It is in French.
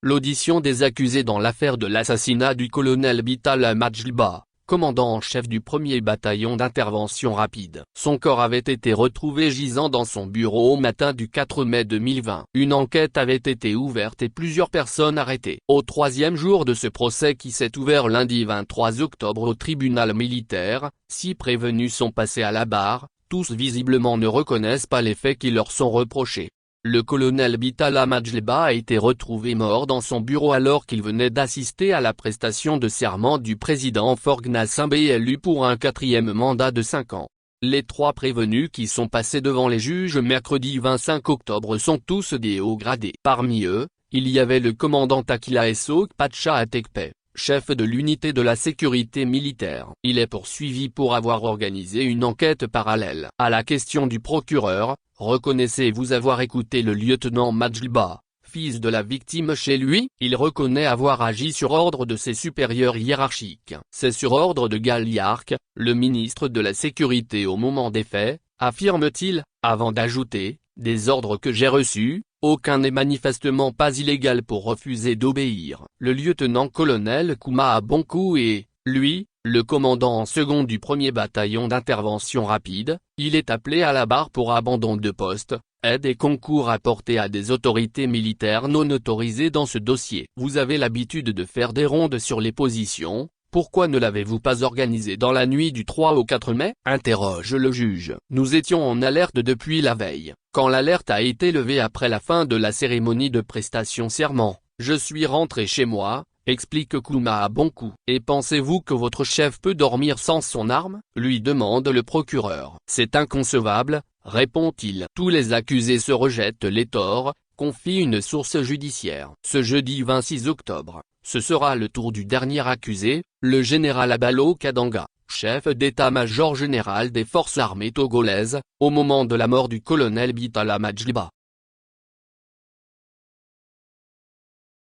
L'audition des accusés dans l'affaire de l'assassinat du colonel Bitala Majlba, commandant en chef du 1er bataillon d'intervention rapide. Son corps avait été retrouvé gisant dans son bureau au matin du 4 mai 2020. Une enquête avait été ouverte et plusieurs personnes arrêtées. Au troisième jour de ce procès qui s'est ouvert lundi 23 octobre au tribunal militaire, 6 prévenus sont passés à la barre, tous visiblement ne reconnaissent pas les faits qui leur sont reprochés. Le colonel Bitala Majlba a été retrouvé mort dans son bureau alors qu'il venait d'assister à la prestation de serment du président Faure Gnassingbé élu pour un 4e mandat de 5 ans. Les 3 prévenus qui sont passés devant les juges mercredi 25 octobre sont tous des hauts gradés. Parmi eux, il y avait le commandant Akila Esok Pacha Atekpe, chef de l'unité de la sécurité militaire. Il est poursuivi pour avoir organisé une enquête parallèle. À la question du procureur, reconnaissez-vous avoir écouté le lieutenant Majlba, fils de la victime chez lui? Il reconnaît avoir agi sur ordre de ses supérieurs hiérarchiques. C'est sur ordre de Galiark, le ministre de la Sécurité au moment des faits, affirme-t-il, avant d'ajouter, des ordres que j'ai reçus, aucun n'est manifestement pas illégal pour refuser d'obéir. Le lieutenant-colonel Kouma Bonkou est, lui, le commandant en second du 1er bataillon d'intervention rapide. Il est appelé à la barre pour abandon de poste, aide et concours apportés à des autorités militaires non autorisées dans ce dossier. Vous avez l'habitude de faire des rondes sur les positions, pourquoi ne l'avez-vous pas organisé dans la nuit du 3 au 4 mai? Interroge le juge. Nous étions en alerte depuis la veille. Quand l'alerte a été levée après la fin de la cérémonie de prestation serment, je suis rentré chez moi, explique Kouma Bonkou. Et pensez-vous que votre chef peut dormir sans son arme? Lui demande le procureur. C'est inconcevable, répond-il. Tous les accusés se rejettent les torts, confie une source judiciaire. Ce jeudi 26 octobre, ce sera le tour du dernier accusé, le général Abalo Kadanga, chef d'état-major général des forces armées togolaises, au moment de la mort du colonel Bitala Majlba.